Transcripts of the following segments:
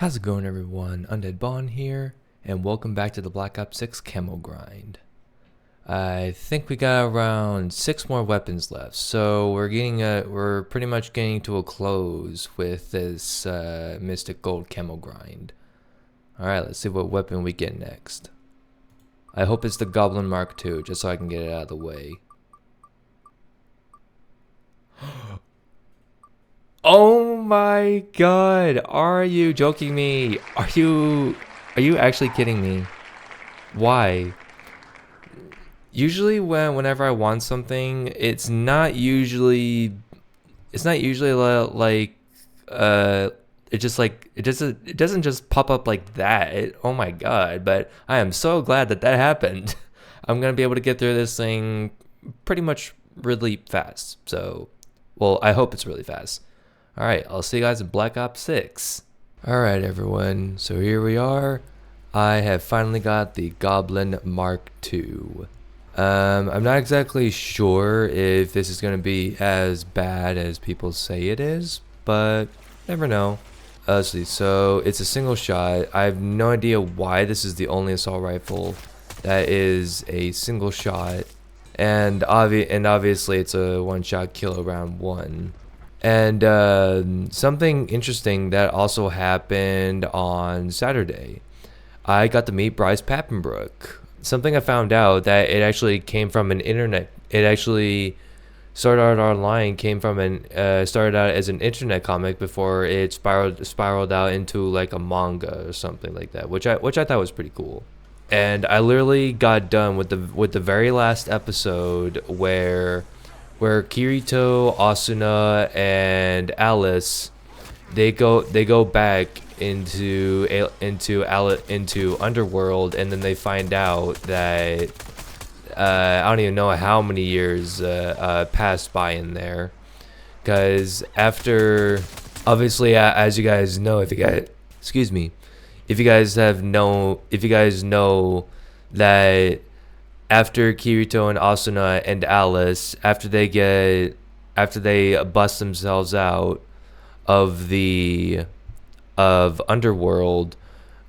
How's it going, everyone? Undead Bond here, and welcome back to the Black Ops 6 Camo grind. I think we got around 6 more weapons left, so we're pretty much getting to a close with this Mystic Gold Camo grind. Alright, let's see what weapon we get next. I hope it's the Goblin Mark II, just so I can get it out of the way. Oh my god, are you joking me? Are you actually kidding me? Why? Usually whenever I want something, it's not usually like it doesn't just pop up like that. Oh my god, but I am so glad that happened. I'm going to be able to get through this thing pretty much really fast. So, well, I hope it's really fast. Alright, I'll see you guys in Black Ops 6. Alright everyone, so here we are. I have finally got the Goblin Mark II. I'm not exactly sure if this is going to be as bad as people say it is, but never know. Let's see, so it's a single shot. I have no idea why this is the only assault rifle that is a single shot. And obviously it's a one-shot kill around 1. And something interesting that also happened on Saturday. I got to meet Bryce Pappenbrook. Something I found out that it actually came from an internet. It actually started out online. Started out as an internet comic before it spiraled out into like a manga or something like that, which I thought was pretty cool. And I literally got done with the very last episode where Kirito, Asuna, and Alice they go back into Underworld, and then they find out that I don't even know how many years passed by in there, because after, obviously, as you guys know, if you guys know that after Kirito and Asuna and Alice, after they bust themselves out of Underworld,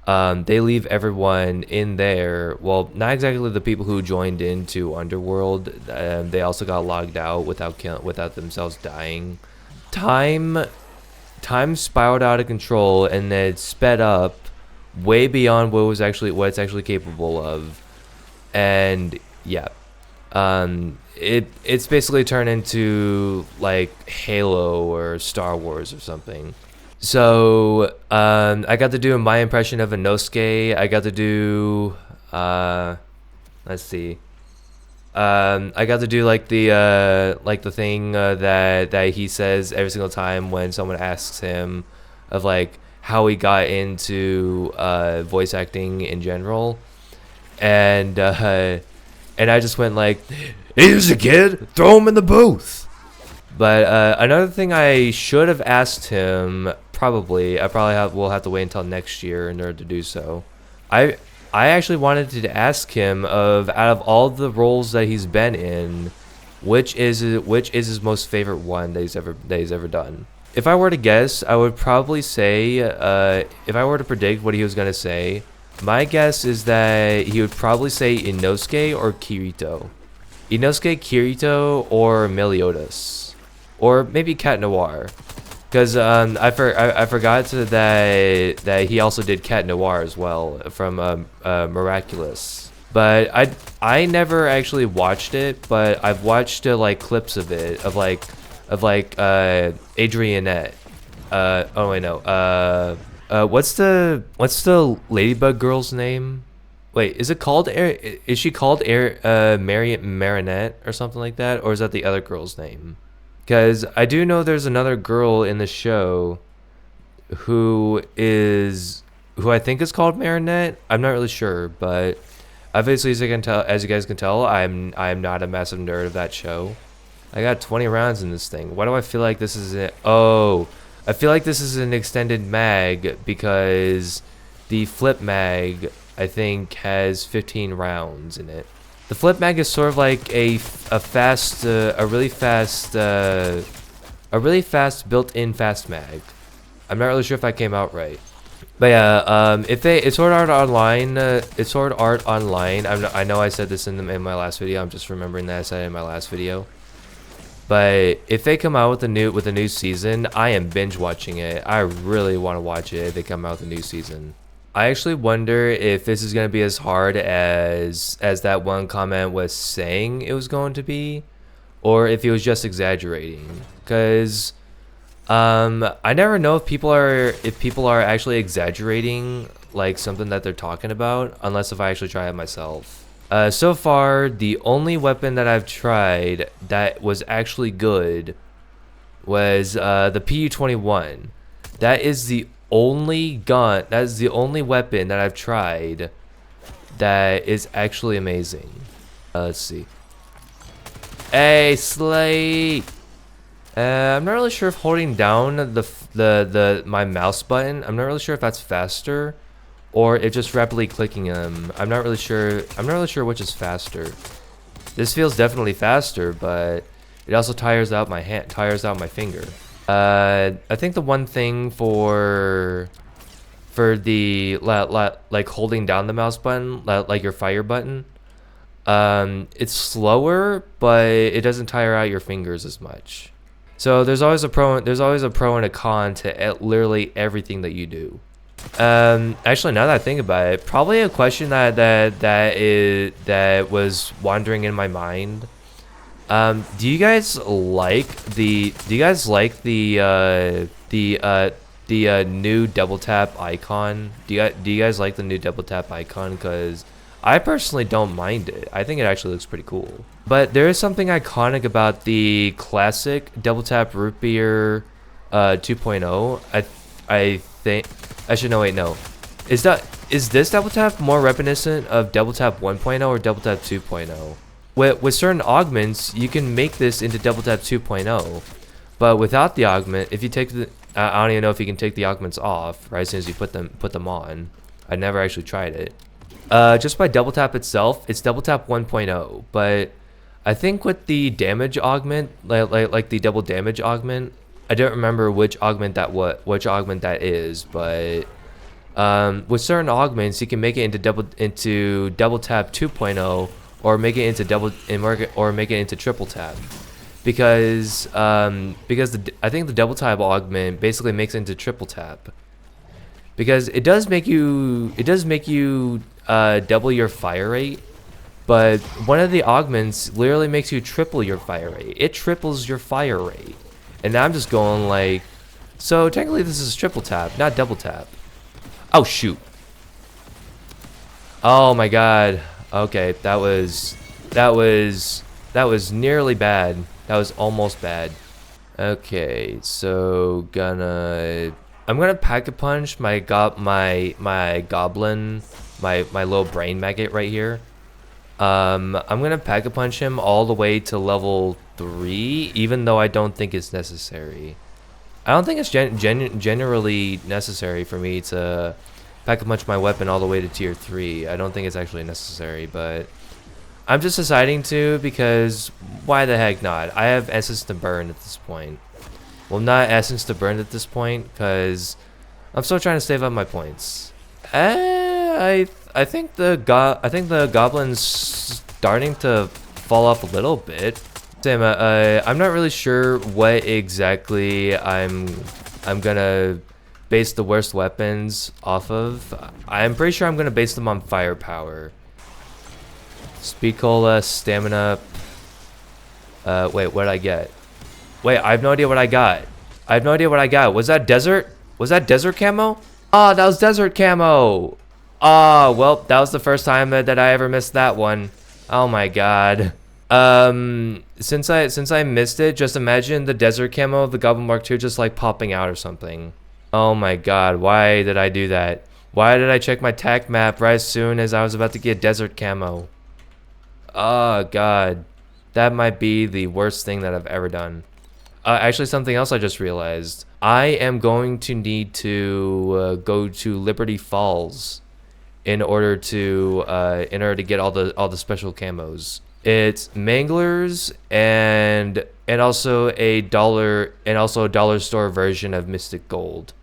they leave everyone in there. Well, not exactly the people who joined into Underworld. They also got logged out without themselves dying. Time spiraled out of control, and then it sped up way beyond what it's actually capable of. And yeah, it's basically turned into like Halo or Star Wars or something. So I got to do my impression of Inosuke. I got to do let's see. I got to do like the thing that he says every single time when someone asks him of like how he got into voice acting in general. And I just went like, "Here's a kid, throw him in the booth." But another thing I should have asked him, I probably will have to wait until next year in order to do so. I actually wanted to ask him out of all the roles that he's been in, which is his most favorite one that he's ever done. If I were to guess, I would probably say, if I were to predict what he was gonna say, my guess is that he would probably say Inosuke or Kirito. Inosuke, Kirito, or Meliodas. Or maybe Cat Noir. Because I forgot that he also did Cat Noir as well from Miraculous. But I never actually watched it, but I've watched like clips of it, of Adrianette. Oh wait, no. What's the ladybug girl's name? Wait, is she called Marinette or something like that, or is that the other girl's name? Because I do know there's another girl in the show who I think is called Marinette. I'm not really sure, but obviously as you guys can tell, I'm not a massive nerd of that show. I got 20 rounds in this thing. Why do I feel like this is it? Oh. I feel like this is an extended mag because the flip mag, I think, has 15 rounds in it. The flip mag is sort of like a really fast built-in fast mag. I'm not really sure if that came out right. But yeah, if they, it's Sword Art Online, it's Sword Art Online. I know I said this in my last video. I'm just remembering that I said it in my last video. But if they come out with a new season, I am binge watching it. I really want to watch it if they come out with a new season. I actually wonder if this is gonna be as hard as that one comment was saying it was going to be, or if he was just exaggerating. Cause I never know if people are actually exaggerating like something that they're talking about, unless if I actually try it myself. So far, the only weapon that I've tried that was actually good was the PU-21. That is the only gun, that is the only weapon that I've tried that is actually amazing. Let's see. Hey, Slate! I'm not really sure if holding down my mouse button, I'm not really sure if that's faster, or if just rapidly clicking them. I'm not really sure which is faster. This feels definitely faster, but it also tires out my finger. I think the one thing for the like holding down the mouse button, like your fire button, it's slower, but it doesn't tire out your fingers as much. So there's always a pro and a con to literally everything that you do. Actually, now that I think about it, probably a question that was wandering in my mind. Do you guys like the new double tap icon? Do you guys like the new double tap icon? Because I personally don't mind it. I think it actually looks pretty cool. But there is something iconic about the classic double tap root beer 2.0. I think actually no, wait, no. Is this double tap more reminiscent of double tap 1.0 or double tap 2.0? With certain augments, you can make this into double tap 2.0, but without the augment, if you take the, I don't even know if you can take the augments off right as soon as you put them on. I never actually tried it. Just by double tap itself, it's double tap 1.0, but I think with the damage augment, like the double damage augment, I don't remember which augment that is, but with certain augments, you can make it into double tap 2.0. Or make it into triple tap, because I think the double tap augment basically makes it into triple tap, because it does make you double your fire rate, but one of the augments literally makes you triple your fire rate. It triples your fire rate, and I'm just going like, so technically this is triple tap, not double tap. Oh shoot! Oh my god. Okay, that was nearly bad. That was almost bad. Okay, so I'm gonna pack-a-punch my goblin, my little brain maggot right here. I'm gonna pack-a-punch him all the way to level 3, even though I don't think it's necessary. I don't think it's generally necessary for me to pack-a-punch my weapon all the way to tier 3. I don't think it's actually necessary, but I'm just deciding to, because why the heck not? I have essence to burn at this point. Well, not essence to burn at this point, because I'm still trying to save up my points. I think the goblin's starting to fall off a little bit. Sam, I'm not really sure what exactly I'm gonna base the worst weapons off of. I'm pretty sure I'm gonna base them on firepower. Speed cola, stamina. Wait, what did I get? Wait, I have no idea what I got. Was that desert? Was that desert camo? Oh, that was desert camo. Oh, well, that was the first time that I ever missed that one. Oh my god. Since I missed it, just imagine the desert camo of the Goblin Mark II just like popping out or something. Oh my god, why did I do that? Why did I check my tac map right as soon as I was about to get desert camo? Oh god, that might be the worst thing that I've ever done. Actually, something else I just realized. I am going to need to go to Liberty Falls in order to get all the special camos. It's Mangler's and also a dollar store version of Mystic Gold.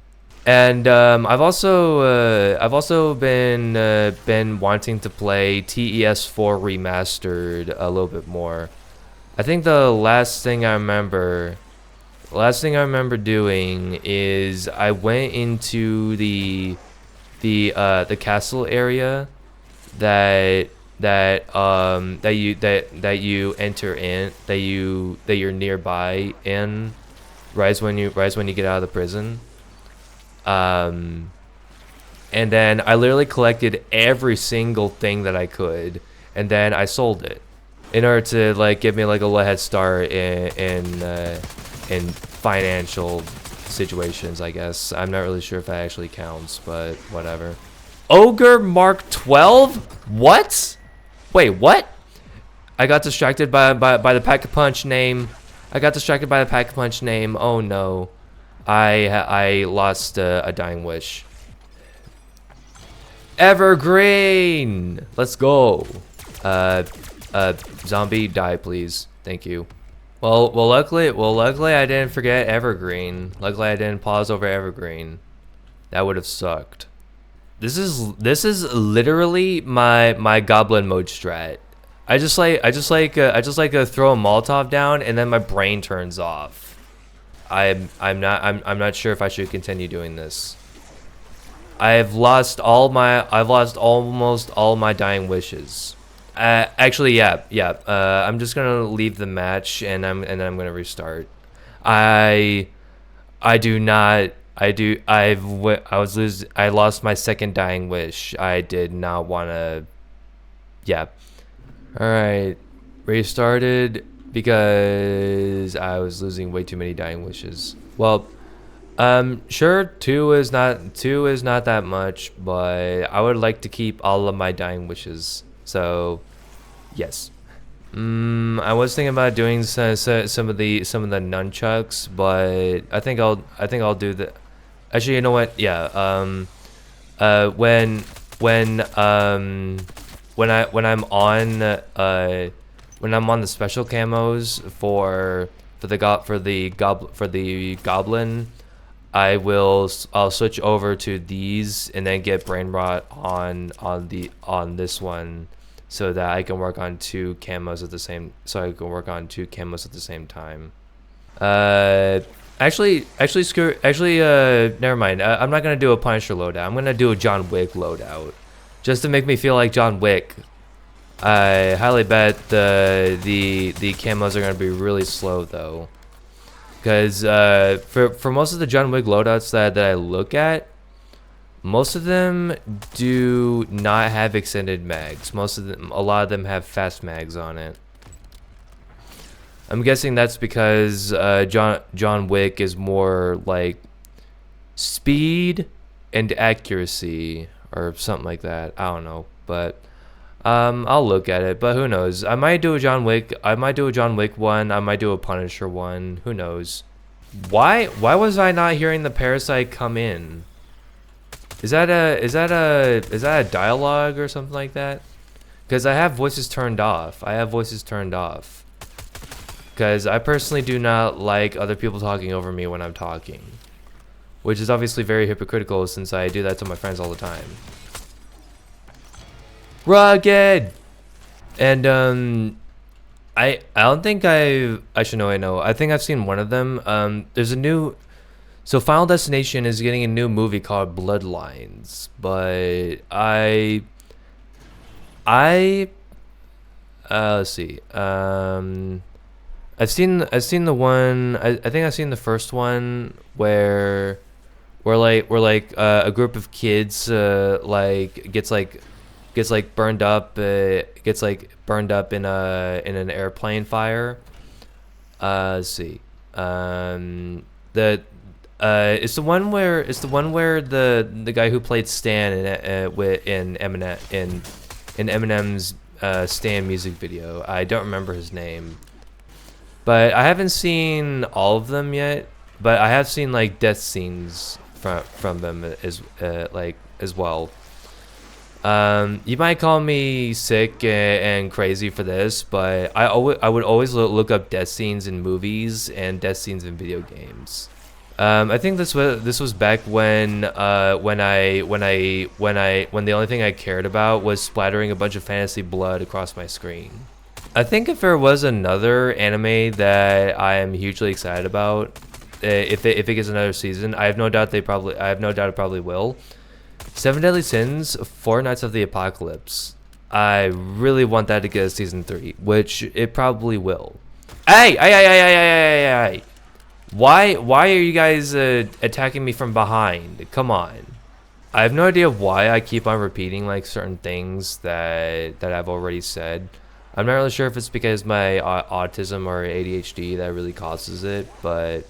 And I've also been wanting to play TES4 remastered a little bit more. I think the last thing I remember doing is I went into the castle area that that you enter in, that you're nearby in, right when you get out of the prison. Um, and then I literally collected every single thing that I could, and then I sold it in order to like give me like a little head start in financial situations, I guess. I'm not really sure if that actually counts, but whatever. Ogre Mark 12? What? Wait, what? I got distracted by the pack-a-punch name. I got distracted by the pack-a-punch name. Oh no. I lost a dying wish. Evergreen! Let's go. Zombie, die please. Thank you. Well, luckily I didn't forget Evergreen. Luckily I didn't pause over Evergreen. That would have sucked. This is literally my goblin mode strat. I just like throw a molotov down and then my brain turns off. I'm not sure if I should continue doing this. I've lost almost all my dying wishes. Actually, yeah. I'm just gonna leave the match and I'm gonna restart. I lost my second dying wish. I did not wanna. Yeah. All right, restarted because I was losing way too many dying wishes. Well, sure, two is not that much, but I would like to keep all of my dying wishes. So, yes. I was thinking about doing some of the nunchucks, but I think I'll do the. Actually, you know what? Yeah. When I'm on the special camos for the goblin, I'll switch over to these and then get brain rot on this one, so that I can work on two camos at the same time. Never mind. I'm not gonna do a Punisher loadout. I'm gonna do a John Wick loadout, just to make me feel like John Wick. I highly bet the camos are gonna be really slow though, because for most of the John Wick loadouts that I look at, most of them do not have extended mags. A lot of them have fast mags on it. I'm guessing that's because John Wick is more like speed and accuracy or something like that. I don't know, but I'll look at it. But who knows? I might do a John Wick one. I might do a Punisher one. Who knows? Why was I not hearing the parasite come in? Is that a dialogue or something like that? Because I have voices turned off. Because I personally do not like other people talking over me when I'm talking, which is obviously very hypocritical since I do that to my friends all the time. Rugged! And I don't think I know. I think I've seen one of them. There's a new. So Final Destination is getting a new movie called Bloodlines, but let's see. I've seen the one. I think I've seen the first one where a group of kids gets burned up in an airplane fire. Let's see. It's the one where the guy who played Stan in Eminem's Stan music video. I don't remember his name. But I haven't seen all of them yet, but I have seen like death scenes from them as well. You might call me sick and crazy for this, but I would always look up death scenes in movies and death scenes in video games. I think this was back when when the only thing I cared about was splattering a bunch of fantasy blood across my screen. I think if there was another anime that I am hugely excited about, if it gets another season, I have no doubt it probably will. Seven Deadly Sins, Four Nights of the Apocalypse. I really want that to get a season 3, which it probably will. Hey! Why are you guys attacking me from behind? Come on. I have no idea why I keep on repeating like certain things that I've already said. I'm not really sure if it's because my autism or ADHD that really causes it, but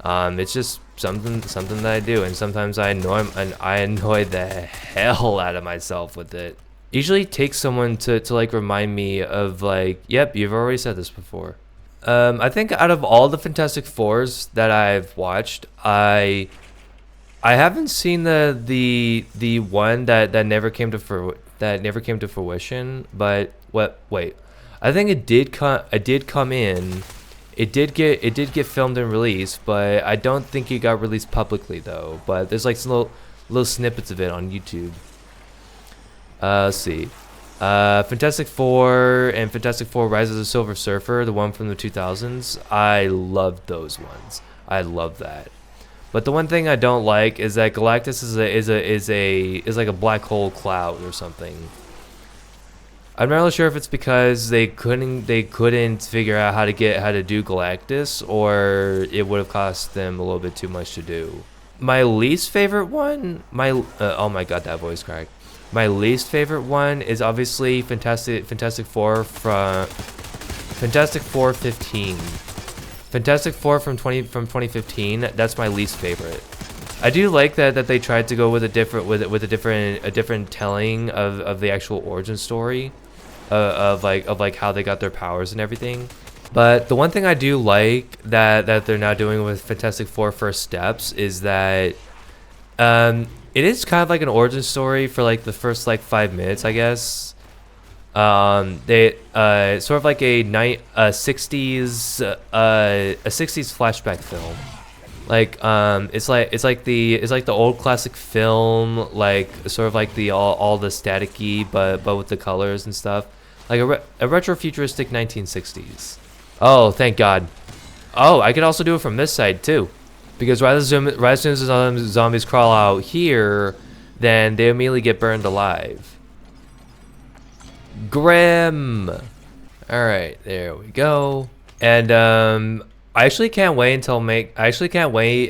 it's just something that I do, and sometimes I annoy the hell out of myself with it. Usually takes someone to like remind me of like, yep, you've already said this before. I think out of all the Fantastic Fours that I've watched, I haven't seen the one that never came to fruition. But wait, I think it did come in. It did get filmed and released, but I don't think it got released publicly though. But there's like some little snippets of it on YouTube. Let's see. Fantastic Four and Fantastic Four Rise of the Silver Surfer, the one from the 2000s. I loved those ones. I love that. But the one thing I don't like is that Galactus is like a black hole cloud or something. I'm not really sure if it's because they couldn't figure out how to do Galactus, or it would have cost them a little bit too much to do. My least favorite one, oh my god, that voice crack. My least favorite one is obviously Fantastic Four from Fantastic Four 15. Fantastic Four from 2015. That's my least favorite. I do like that they tried to go with a different telling of the actual origin story, of like how they got their powers and everything. But the one thing I do like that they're now doing with Fantastic Four First Steps is that it is kind of like an origin story for like the first like 5 minutes, I guess. They sort of like a 60s flashback film. Like it's like the old classic film, like sort of like the all the staticky but with the colors and stuff, like a retro futuristic 1960s. Oh, thank God. Oh, I could also do it from this side too, because right as soon as the zombies crawl out here, then they immediately get burned alive. Grim. All right, there we go. And I actually can't wait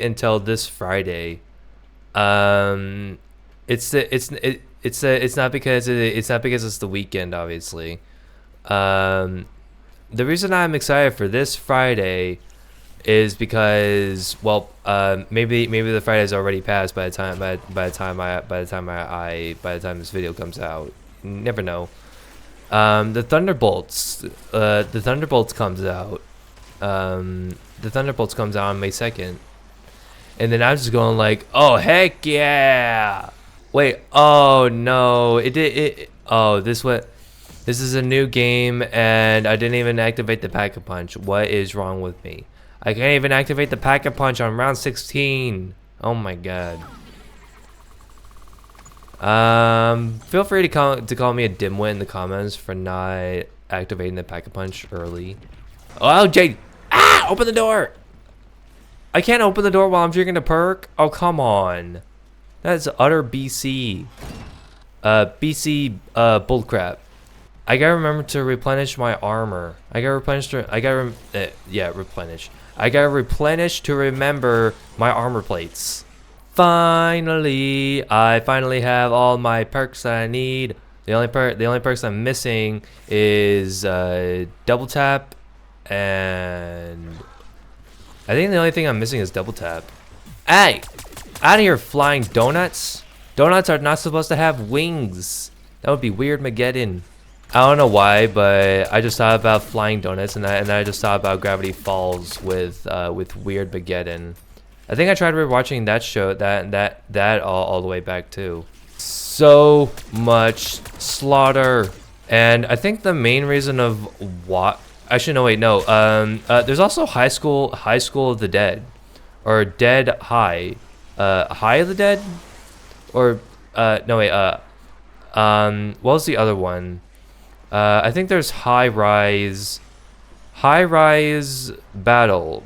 until this Friday. It's not because it's the weekend, obviously. The reason I'm excited for this Friday is because, well, maybe the Friday's already passed by the time this video comes out. You never know. The Thunderbolts comes out. The Thunderbolts comes out on May 2nd, and then I'm just going like, oh heck yeah! Wait, oh no, this is a new game, and I didn't even activate the Pack-a-Punch. What is wrong with me? I can't even activate the Pack-a-Punch on round 16. Oh my god. Feel free to call me a dimwit in the comments for not activating the Pack-a-Punch early. Oh, Jade! Ah! Open the door! I can't open the door while I'm drinking a perk? Oh, come on. That's utter BC. BC, bullcrap. I gotta remember to replenish my armor. I gotta replenish to remember my armor plates. Finally, I finally have all my perks that I need. The only perks I'm missing is double tap, and I think the only thing I'm missing is double tap. Hey, out of here, flying donuts! Donuts are not supposed to have wings. That would be weird, Mageddon. I don't know why, but I just thought about flying donuts, and I just thought about Gravity Falls with Weird Mageddon. I think I tried rewatching that show, that all the way back too. So much slaughter, and I think the main reason of what, actually no wait no, there's also High School of the Dead, or Dead High. High of the Dead? Or, no wait, what was the other one? I think there's High Rise Battle,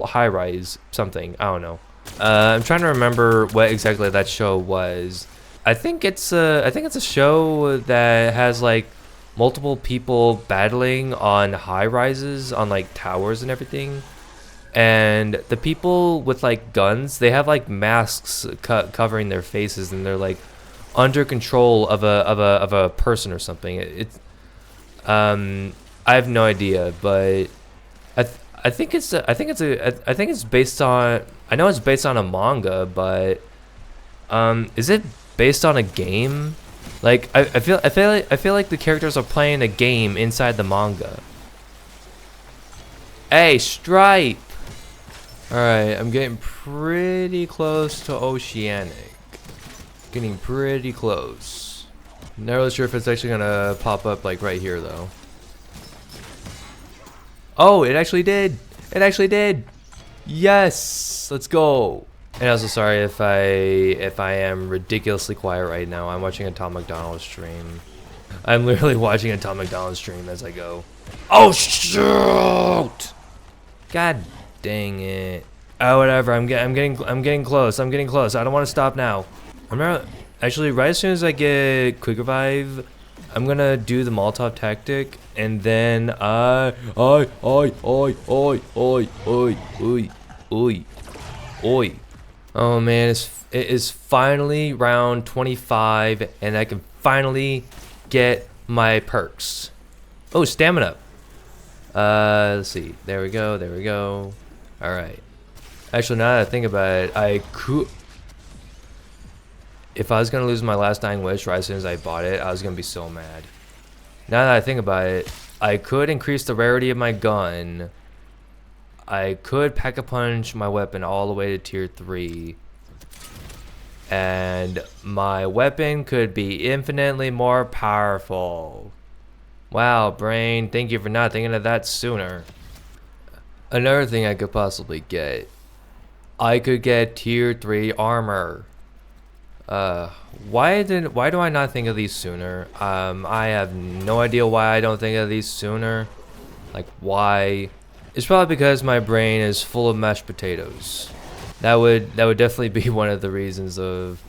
High Rise, something, I don't know. I'm trying to remember what exactly that show was. I think it's a show that has like multiple people battling on high rises, on like towers and everything. And the people with like guns, they have like masks covering their faces, and they're like under control of a person or something. I have no idea, but I think it's based on, I know it's based on a manga, but is it based on a game? Like I feel like the characters are playing a game inside the manga. Hey, Stripe. All right, I'm getting pretty close to Oceanic. Getting pretty close. Not really sure if it's actually gonna pop up like right here though. Oh, it actually did. It actually did. Yes, let's go. And also sorry if I am ridiculously quiet right now. I'm watching a Tom McDonald stream. I'm literally watching a Tom McDonald stream as I go. Oh shoot! God dang it. Oh whatever. I'm getting close. I'm getting close. I don't want to stop now. I'm not actually, right as soon as I get quick revive, I'm gonna do the Molotov tactic, and then oi. Oh man, it is finally round 25, and I can finally get my perks. Oh, stamina. Let's see. There we go. All right. Actually, now that I think about it, I could. If I was gonna lose my last dying wish right as soon as I bought it, I was gonna be so mad. Now that I think about it, I could increase the rarity of my gun. I could pack-a-punch my weapon all the way to tier 3. And my weapon could be infinitely more powerful. Wow, brain, thank you for not thinking of that sooner. Another thing I could possibly get. I could get tier 3 armor. Why do I not think of these sooner? I have no idea why I don't think of these sooner. Like, why? It's probably because my brain is full of mashed potatoes. That would definitely be one of the reasons of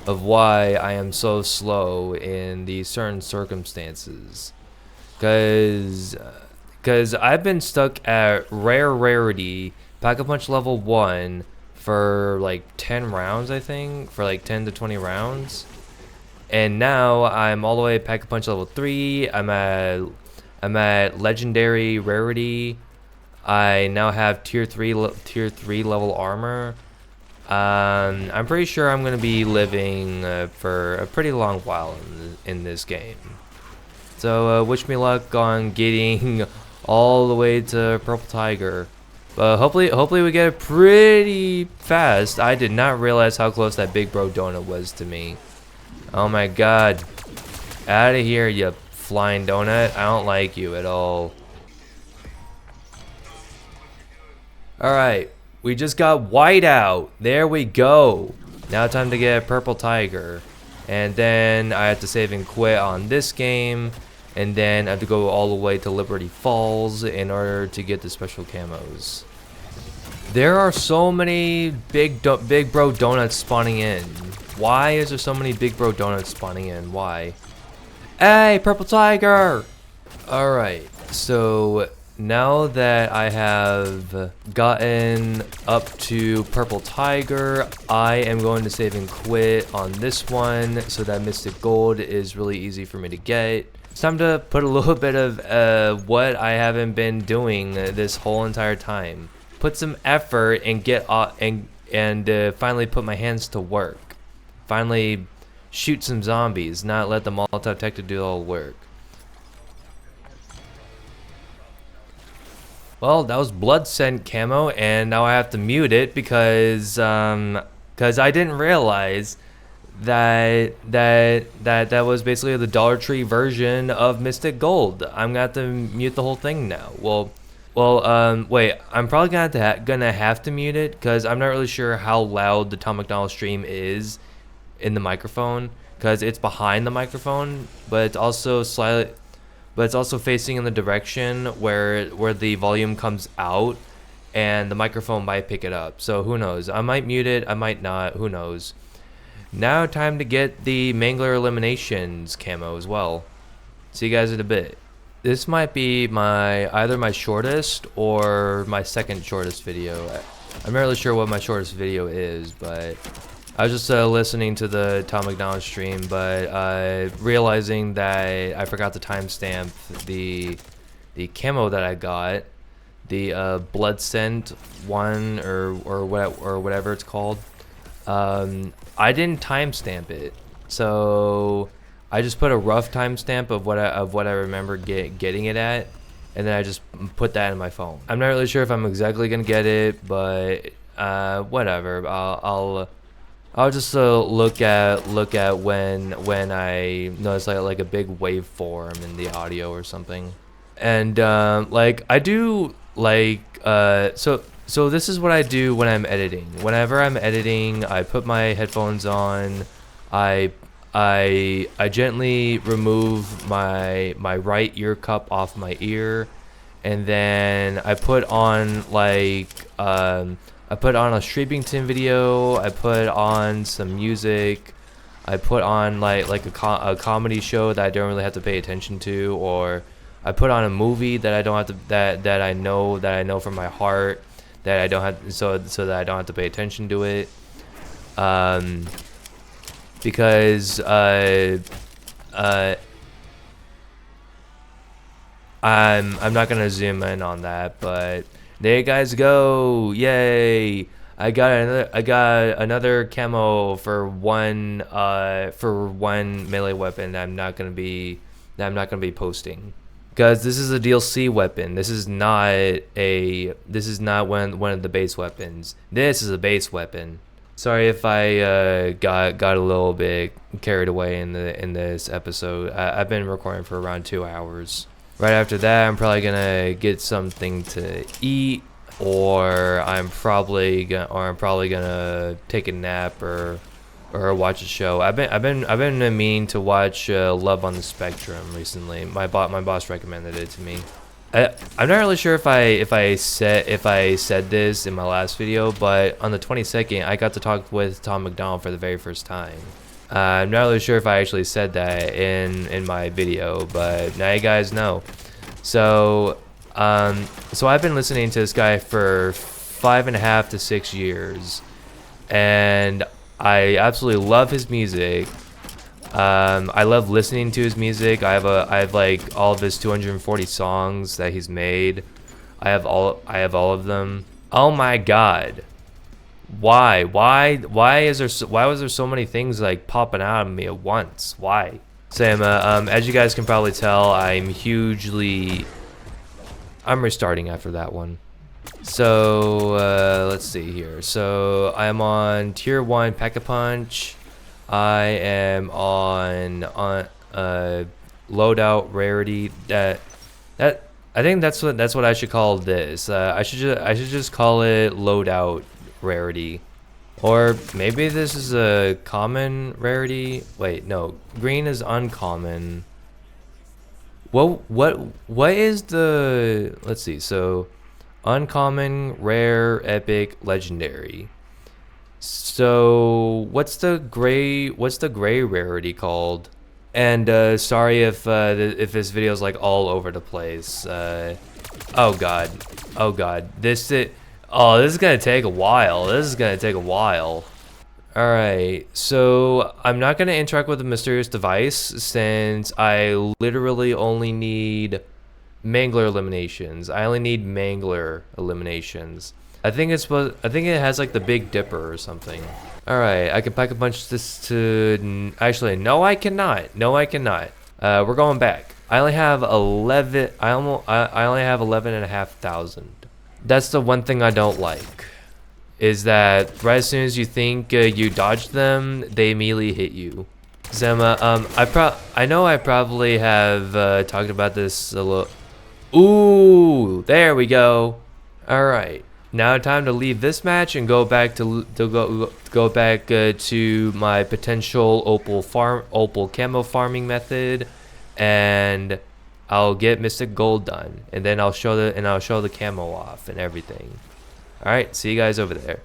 why I am so slow in these certain circumstances. Cause I've been stuck at rarity, Pack-a-Punch level 1 for like 10 rounds, I think, for like 10 to 20 rounds. And now I'm all the way at Pack-a-Punch level 3. I'm at legendary rarity. I now have tier 3 level armor. I'm pretty sure I'm gonna be living for a pretty long while in this game. So wish me luck on getting all the way to Purple Tiger. But hopefully we get it pretty fast. I did not realize how close that big bro donut was to me. Oh my god. Out of here, you flying donut. I don't like you at all. Alright, we just got white out. There we go. Now time to get Purple Tiger. And then I have to save and quit on this game. And then I have to go all the way to Liberty Falls in order to get the special camos. There are so many big bro donuts spawning in. Why is there so many big bro donuts spawning in? Why? Hey, Purple Tiger! Alright, so now that I have gotten up to Purple Tiger, I am going to save and quit on this one so that Mystic Gold is really easy for me to get. It's time to put a little bit of what I haven't been doing this whole entire time. Put some effort and get and finally put my hands to work. Finally shoot some zombies, not let the Molotov tactic do all the work. Well, that was blood scent camo, and now I have to mute it because I didn't realize that was basically the Dollar Tree version of Mystic Gold. I'm gonna have to mute the whole thing now. Well, Well, wait. I'm probably gonna have to mute it because I'm not really sure how loud the Tom McDonald stream is in the microphone because it's behind the microphone, but it's also slightly, but it's also facing in the direction where the volume comes out, and the microphone might pick it up. So who knows? I might mute it. I might not. Who knows? Now time to get the Mangler eliminations camo as well. See you guys in a bit. This might be either my shortest or my second shortest video. I'm not really sure what my shortest video is, but I was just listening to the Tom McDonald stream, but realizing that I forgot to timestamp the camo that I got, the blood scent one or whatever it's called. I didn't timestamp it, so I just put a rough timestamp of what I remember getting it at, and then I just put that in my phone. I'm not really sure if I'm exactly gonna get it, but whatever. I'll just look at when I notice like a big waveform in the audio or something, and like I do like So this is what I do when I'm editing. Whenever I'm editing, I put my headphones on. I gently remove my right ear cup off my ear, and then I put on like I put on a Streepington video. I put on some music. I put on like a comedy show that I don't really have to pay attention to, or I put on a movie that I don't have to that I know from my heart, that I don't have so that I don't have to pay attention to it, because I'm not gonna zoom in on that, but there you guys go, yay! I got another camo for one melee weapon that I'm not gonna be posting. Because this is a DLC weapon. This is not one of the base weapons. This is a base weapon. Sorry if I got a little bit carried away in this episode. I've been recording for around 2 hours. Right after that, I'm probably gonna get something to eat, or I'm probably gonna take a nap or watch a show. I've been meaning to watch Love on the Spectrum recently. My boss recommended it to me. I'm not really sure if I said this in my last video, but on the 22nd I got to talk with Tom McDonald for the very first time. I'm not really sure if I actually said that in my video, but now you guys know. So I've been listening to this guy for 5.5 to 6 years, and I absolutely love his music. I love listening to his music. I have like all of his 240 songs that he's made. I have all of them. Oh my god. Why was there so many things like popping out of me at once? Why? Sam, as you guys can probably tell, I'm restarting after that one. So let's see here. So I'm on tier 1 Pack-a-Punch. I am on loadout rarity. I think that's what I should call this. I should just call it loadout rarity, or maybe this is a common rarity. Wait, no, green is uncommon. What is the? Let's see. So uncommon, rare, epic, legendary. So what's the gray rarity called? And sorry if this video is like all over the place. Oh god, this is gonna take a while. All right, so I'm not gonna interact with the mysterious device since I literally only need Mangler eliminations. I only need Mangler eliminations. I think it has like the Big Dipper or something. All right, I can Pack-a-Punch this to. Actually, no, I cannot. We're going back. I only have 11. I only have 11,500. That's the one thing I don't like, is that right as soon as you think you dodged them, they immediately hit you. Zema, I know I probably have talked about this a little. Ooh, there we go. All right, now time to leave this match and go back go back to my potential opal camo farming method, and I'll get Mystic Gold done, and then I'll show the camo off and everything. All right, see you guys over there.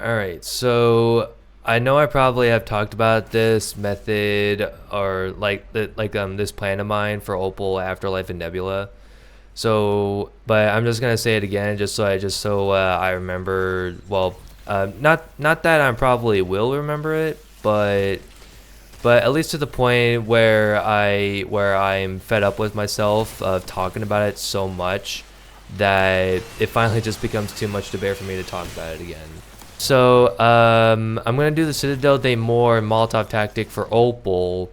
All right, so I know I probably have talked about this method or this plan of mine for Opal, Afterlife, and Nebula. So, but I'm just gonna say it again, just so I remember. Well, not that I probably will remember it, but at least to the point where I'm fed up with myself of talking about it so much that it finally just becomes too much to bear for me to talk about it again. So I'm gonna do the Citadel de Mor Molotov tactic for Opal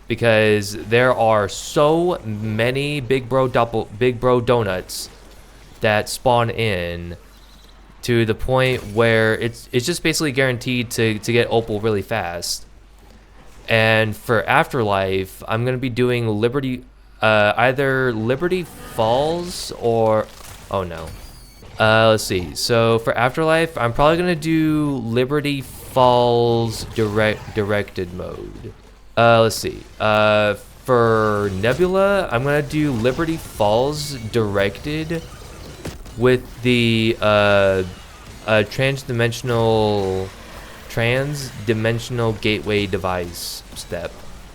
because there are so many big bro donuts that spawn in to the point where it's just basically guaranteed to get Opal really fast. And for Afterlife, I'm gonna be doing either Liberty Falls or let's see. So for Afterlife, I'm probably gonna do Liberty Falls directed mode. Let's see. For Nebula, I'm gonna do Liberty Falls directed with the transdimensional gateway device step.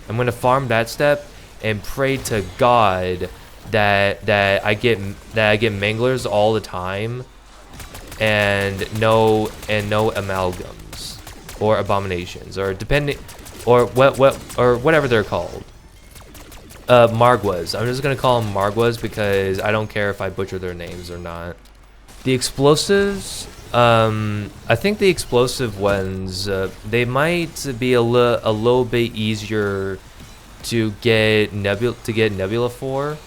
I'm gonna farm that step and pray to God that I get manglers all the time, and no amalgams or abominations or whatever they're called. Margwas. I'm just gonna call them Margwas because I don't care if I butcher their names or not. The explosives. I think the explosive ones they might be a little bit easier to get Nebula for,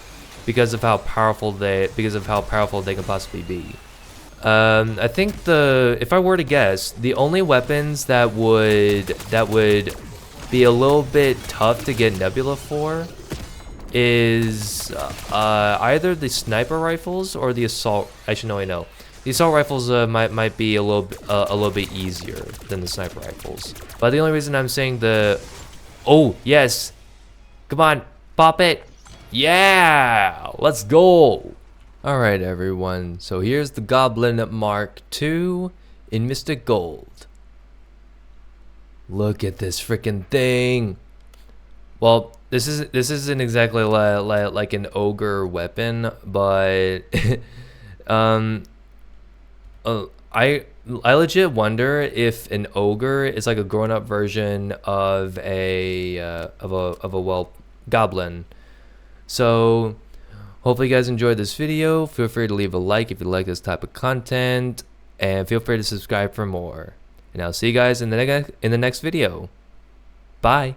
because of how powerful they can possibly be. I think if I were to guess, the only weapons that would be a little bit tough to get Nebula for is either the sniper rifles or the assault. Actually, no, I know. The assault rifles might be a little bit easier than the sniper rifles. But the only reason I'm saying oh yes, come on, pop it. Yeah, let's go. All right, everyone. So here's the Goblin Mark II in Mystic Gold. Look at this freaking thing. Well, this isn't exactly like an ogre weapon, but I legit wonder if an ogre is like a grown-up version of a goblin. So hopefully you guys enjoyed this video. Feel free to leave a like if you like this type of content, and feel free to subscribe for more. And I'll see you guys in the next video. Bye.